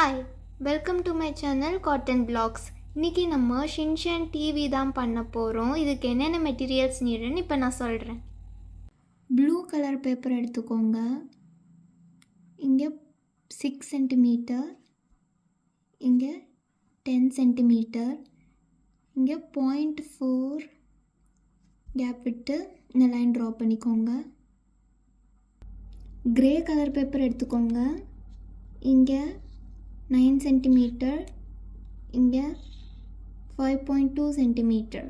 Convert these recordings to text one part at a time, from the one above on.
Hi, welcome to my channel Cotton Blocks. இன்றைக்கி நம்ம Shinchan TV தான் பண்ண போகிறோம். இதுக்கு என்னென்ன மெட்டீரியல்ஸ் நீடுன்னு இப்போ நான் சொல்கிறேன். ப்ளூ கலர் பேப்பர் எடுத்துக்கோங்க. இங்கே 6 சென்டிமீட்டர், இங்கே 10 சென்டிமீட்டர், இங்கே 0.4 கேப் விட்டு இந்த லைன் ட்ரா பண்ணிக்கோங்க. கிரே கலர் பேப்பர் எடுத்துக்கோங்க. இங்கே 9 சென்டிமீட்டர், இங்கே 5.2 சென்டிமீட்டர்.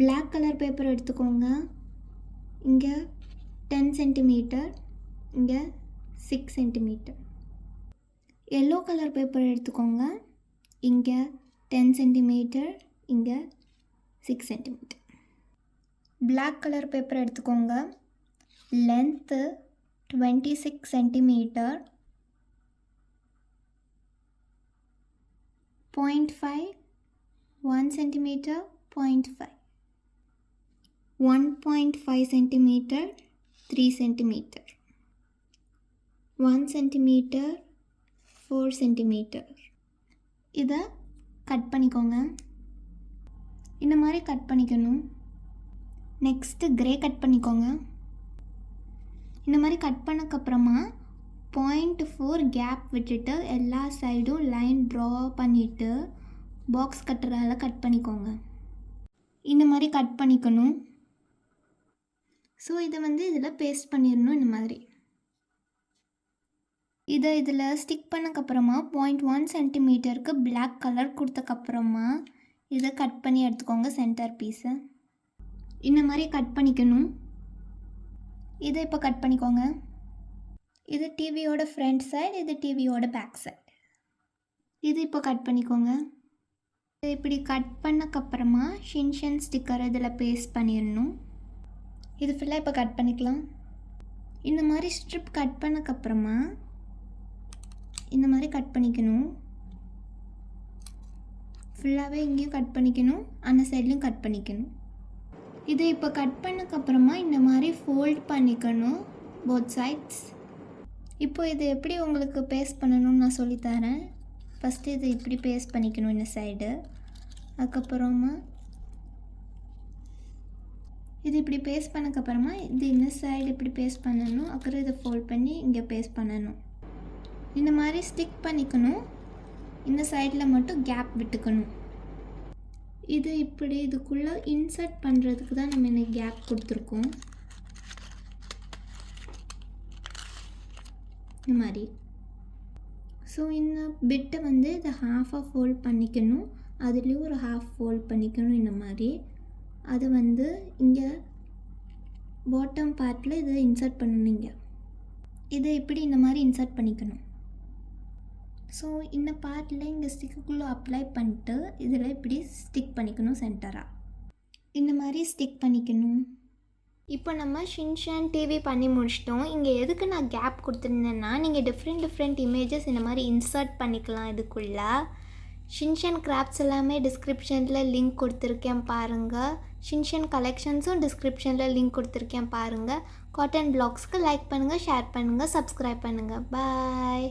பிளாக் கலர் பேப்பர் எடுத்துக்கோங்க. இங்கே 10 சென்டிமீட்டர், இங்கே 6 சென்டிமீட்டர். எல்லோ கலர் பேப்பர் எடுத்துக்கோங்க. இங்கே 10 சென்டிமீட்டர், இங்கே 6 சென்டிமீட்டர். பிளாக் கலர் பேப்பர் எடுத்துக்கோங்க. Length 26 centimetre, 0.5, 1 centimeter, 0.5, 1.5 centimeter, 3 centimeter, 1 centimeter, 4 centimeter. இதை கட் பண்ணிக்கோங்க. இந்த மாதிரி கட் பண்ணிக்கணும். நெக்ஸ்ட்டு கிரே கட் பண்ணிக்கோங்க. இந்த மாதிரி கட் பண்ணக்கப்புறமா 0.4 கேப் விட்டுட்டு எல்லா சைடும் லைன் ட்ரா பண்ணிவிட்டு பாக்ஸ் கட்டரால் கட் பண்ணிக்கோங்க. இந்த மாதிரி கட் பண்ணிக்கணும். ஸோ இதை இதில் பேஸ்ட் பண்ணிடணும். இந்த மாதிரி இதை இதில் ஸ்டிக் பண்ணக்கப்புறமா 0.1 சென்டிமீட்டருக்கு பிளாக் கலர் கொடுத்தக்கப்புறமா இதை கட் பண்ணி எடுத்துக்கோங்க. சென்டர் பீஸை இந்த மாதிரி கட் பண்ணிக்கணும். இதை இப்போ கட் பண்ணிக்கோங்க. இது டிவியோட ஃப்ரண்ட் சைடு, இது டிவியோட பேக் சைடு. இது இப்போ கட் பண்ணிக்கோங்க. இப்படி கட் பண்ணக்கப்புறமா ஷின்சான் ஸ்டிக்கர் இதில் பேஸ்ட் பண்ணிடணும். இது ஃபுல்லாக இப்போ கட் பண்ணிக்கலாம். இந்த மாதிரி ஸ்ட்ரிப் கட் பண்ணக்கப்புறமா இந்த மாதிரி கட் பண்ணிக்கணும். ஃபுல்லாகவே இங்கேயும் கட் பண்ணிக்கணும், அந்த சைட்லேயும் கட் பண்ணிக்கணும். இதை இப்போ கட் பண்ணக்கப்புறமா இந்த மாதிரி ஃபோல்ட் பண்ணிக்கணும் போத் சைட்ஸ். இப்போ இதை எப்படி உங்களுக்கு பேஸ்ட் பண்ணணும்னு நான் சொல்லித்தரேன். ஃபஸ்ட்டு இதை இப்படி பேஸ்ட் பண்ணிக்கணும் இந்த சைடு. அதுக்கப்புறமா இது இப்படி பேஸ்ட் பண்ணக்கப்புறமா இது இந்த சைடு இப்படி பேஸ்ட் பண்ணணும். அப்புறம் இதை ஃபோல்ட் பண்ணி இங்கே பேஸ்ட் பண்ணணும். இந்த மாதிரி ஸ்டிக் பண்ணிக்கணும். இந்த சைடில் மட்டும் கேப் விட்டுக்கணும். இது இப்படி இதுக்குள்ளே இன்சர்ட் பண்ணுறதுக்கு தான் நம்ம இன்னைக்கு கேப் கொடுத்துருக்கோம். இந்த மாதிரி. ஸோ இந்த பிட்டை இதை ஹாஃபாக ஃபோல்ட் பண்ணிக்கணும். அதுலேயும் ஒரு ஹாஃப் ஃபோல்ட் பண்ணிக்கணும் இந்த மாதிரி. அது இங்கே பாட்டம் பார்ட்டில் இதை இன்சர்ட் பண்ணணும். இங்கே இதை இப்படி இந்த மாதிரி இன்சர்ட் பண்ணிக்கணும். ஸோ இந்த பார்ட்டில் இங்கே ஸ்டிக்குள்ளே அப்ளை பண்ணிட்டு இதில் இப்படி ஸ்டிக் பண்ணிக்கணும் சென்டராக. இந்த மாதிரி ஸ்டிக் பண்ணிக்கணும். இப்போ நம்ம ஷின்சான் டிவி பண்ணி முடிச்சிட்டோம். இங்கே எதுக்கு நான் கேப் கொடுத்துருந்தேன்னா, நீங்கள் டிஃப்ரெண்ட் இமேஜஸ் இந்த மாதிரி இன்சர்ட் பண்ணிக்கலாம். இதுக்குள்ளே ஷின்சான் கிராஃப்ட்ஸ் எல்லாமே டிஸ்கிரிப்ஷனில் லிங்க் கொடுத்துருக்கேன் பாருங்கள். ஷின்சான் கலெக்ஷன்ஸும் டிஸ்கிரிப்ஷனில் லிங்க் கொடுத்துருக்கேன் பாருங்கள். காட்டன் பிளாக்ஸ்க்கு லைக் பண்ணுங்கள், ஷேர் பண்ணுங்கள், சப்ஸ்கிரைப் பண்ணுங்கள். பாய்.